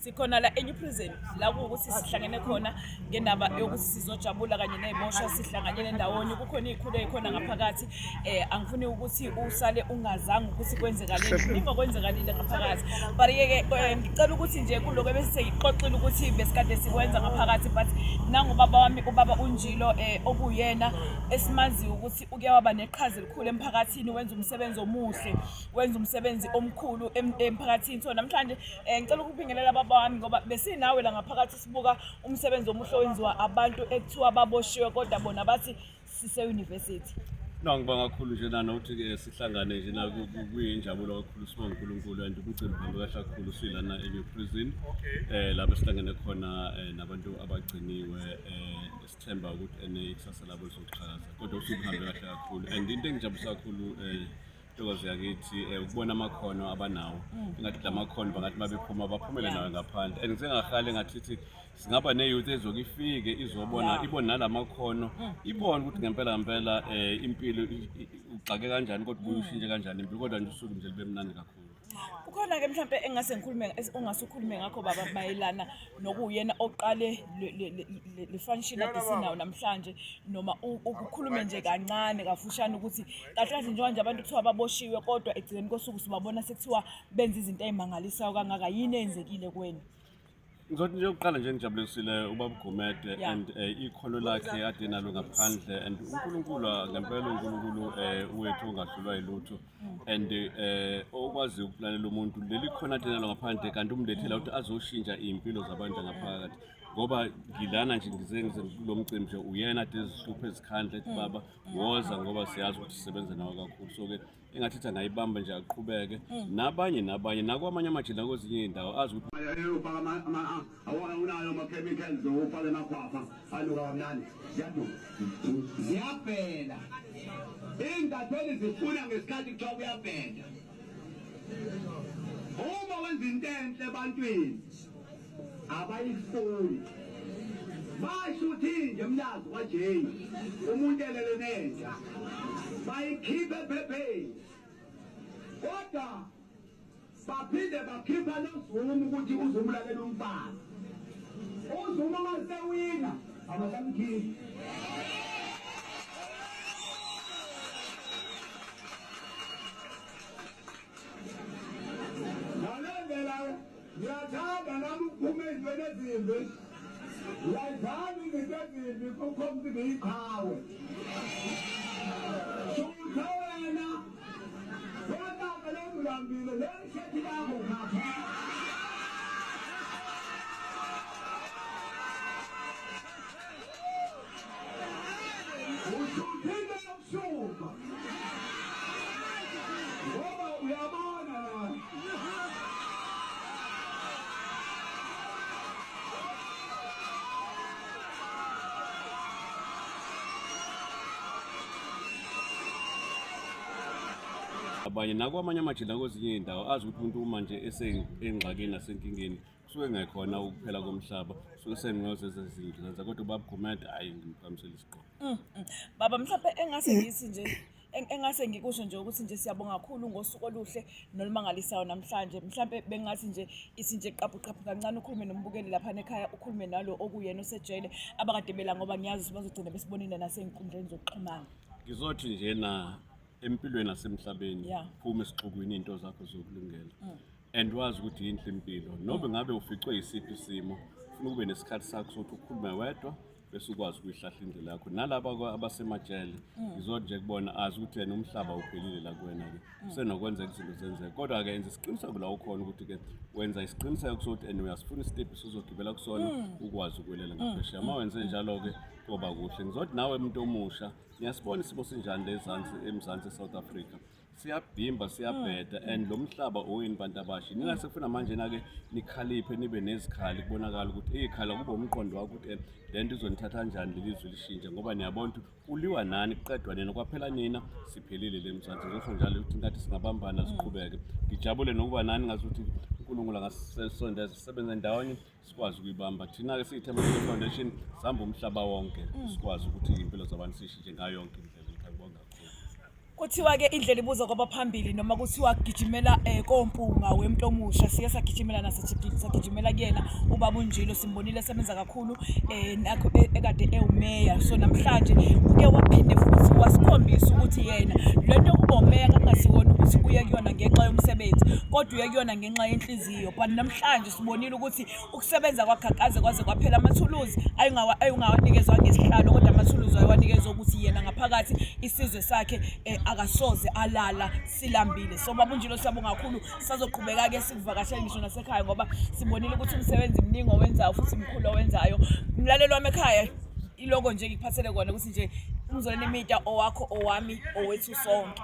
sikhona la enye prison la ukuthi sihlangene khona ngendaba yokuthi sizojabula kanye nezimoshwa sihlanganyele ndawonye kukhona izikhulu ezikhona ngaphakathi angifuni ukuthi usale ungazange ukuthi kwenzekaleni ningokwenzekalile ngaphakathi but ngicela ukuthi nje kuloko bese ngiqoqile ukuthi besikade sikwenza ngaphakathi but nangobaba wami ubaba uNjilo okuyena esimazi ukuthi ukuyawaba neqhaza elikhulu emphakathini wenza umsebenzi omuhle wenza umsebenzi omkhulu emphakathini so namhlanje ngicela ukubingelela baba wami ngoba besinawe la ngaphakathi sibuka umsebenzi omuhle wenziwa abantu ekuthiwa baboshiwe kodwa bona bathi sise university. No, ngibonga kakhulu nje nanokuthi ke sihlangane nje na kuyinjabulo kakhulu sibonga uNkulunkulu and umcimbi kahle kakhulu silana ePrison lapho sihlangene khona nabantu abagciniwe esithemba ukuthi ikusasa labo lizoqhakaza kodwa usuhambe kahle kakhulu and into engijabulisa kakhulu ntokozo yakithi ukubona amakhono abanawo ngathi amakhono bangathi babephuma baphumele nawe ngaphandle and ngisengahale ngathi singaba neyouth ezokifike izobona ibona nalamakhono ibona ukuthi ngempela impilo uxake kanjani kodwa uyishintshe kanjani impilo kodwa nje usuku nje libe mnandi kakhulu. Kukhona ke mhlambe engase ngikhulume ongasukhulume ngakho baba mayelana nokuyena oqale le function adesinayo namhlanje noma ukukhulume nje kancane kafushane ukuthi kahle njengoba abantu kuthiwa baboshiwe kodwa egcikeni kosuku sibabona sekuthiwa benza izinto ezimangalisayo kangaka yini enzekile kuwena? Ngizothi nje uqala nje ngijabulisile ubaba Gumede and ikhono lakhe ade nalo ngaphandle and uNkulunkulu ngempela uNkulunkulu wethu ongahlulwa yilutho and okwazi ukulalela umuntu leli khona ade nalo ngaphandle kanti umlethela ukuthi azoshintsha impilo zabantu ngaphakathi ngoba ngilana nje ngize kulo mcimbi nje uyena ade izihlupho ezikhandle ethi baba woza ngoba siyazi ukuthi sisebenza nawe kakhulu so ke engathitha ngayibamba nje aqhubeke nabanye nakwamanye amajila kwezinye indawo azi ukuthi awunayo ama chemicals ofaka emakhwafa aluka kamnandi ziyabhela ingathweni zifuna ngesikhathi kuthiwa kuyabhela uma wenza into enhle ebantwini abayifuni basho ukuthi nje mlazi kwaJeyi umuntu elele nenja bayikhiphe ephepheni kodwa baphinde bakhipha noZuma ukuthi uzomlalela umfana uZuma masewina abasamkhiphi ngalendlela ngiyathanda nami ukuphume ezintweni ezimbi ngiyayithanda izinto ezimbi kukhomba ngiyiqhawe shutha wena wakaka lomlambile leshethi lakho ngapha ushuthile yokushupha ngoba uyabona nawe abanye nakwamanye amajila kwezinye indawo azi ukuthi umuntu uma nje esengxakini nasenkingeni kusuke ngekhona ukuphela komhlaba suke senqoze ezezinto zenza kodwa ubaba Gumede hayi ngimphamisela isiqholo. Baba mhlawumbe engase ngithi nje engase ngikusho nje ukuthi nje siyabonga kakhulu ngosuku oluhle nolumangalisayo namhlanje mhlawumbe bengathi nje ithi nje qaphu kancane ukhulume nombukeli lapha ekhaya ukhulume nalo okuyena osejele abakade bela ngoba ngiyazi bazogcina besibonile nasey'nkundleni zokuxhumana. Ngizothi nje na empilweni nasemhlabeni phuma esixukwini into zakho zokulungela and wazi ukuthi inhle impilo nobe ngabe uficwe isiphi isimo ufuna kube nesikhathi sakho sokuthi ukhulume wedwa bese ukwazi ukuyihlahla indlela yakho nalabo abasemajele ngizothi nje kubona azi ukuthi yena umhlaba uphelile la kuwena ke usenokwenza izinto zenzeke kodwa ke enza isiqiniseko la ukhona ukuthi ke wenza isiqiniseko sokuthi and uyasifuna isitepu sizogibela kusona ukwazi ukwelela ngaphesheya uma wenze njalo ke kuba kuhle ngizothi nawe umuntu omusha ngiyasibona isimo sinjani lezansi eMzansi eSouth Africa siyabhimba siyabheda and lo mhlaba oyini bantu abasha nina sekufuna manje na ke nikhaliphe nibe nezikhali kubonakala ukuthi ikhala kube umqondo wakho ukuthi lento izonithatha kanjani lelizwe lishintshe ngoba niyabona ukuthi uliwa nani kuqedwa nina kwaphela nina siphelile leMzansi ngisho njalo ukuthi ngathi singabambana siqhubeke ngijabule nokuba nani ngazuthi uNkulunkulu angasisondeza sisebenze ndawonye sikwazi ukuyibamba thina ke siyithemba Foundation sihamba umhlaba wonke sikwazi ukuthi impilo zabantu sishintshe ngayo yonke indlela. Ngibonga kakhulu. Kuthiwa-ke indlela ibuza kwabaphambili noma kuthiwa gijimela kompunga wemntu omusha siye sagijimela sagijimela kuyena ubaba uNjilo simbonile esebenza kakhulu nakho ekade ewumeya. So namhlanje uke waphinde futhi wasikhombisa ukuthi yena lento yokuba umeya kangasikona ukuthi uye kuyona ngenxa yomsebenzi kodwa uye kuyona ngenxa yenhliziyo. But namhlanje sibonile ukuthi ukusebenza kwakhe akaze kwaze kwaphela amathuluzi ayungawanikezwa ngesihlalo kodwa amathuluzi ayewanikezwa ukuthi yena ngaphakathi isizwe sakhe akasoze alala silambile. So baba uNjilo siyabonga kakhulu, sazoqhubeka-ke sikuvakashela ngisho nasekhaya ngoba sibonile ukuthi umsebenzi mningi owenzayo futhi mkhulu owenzayo. Umlaleli wami ekhaya iloko nje ngikuphathele kona ukuthi nje umzoleni imida owakho owami owethu sonke.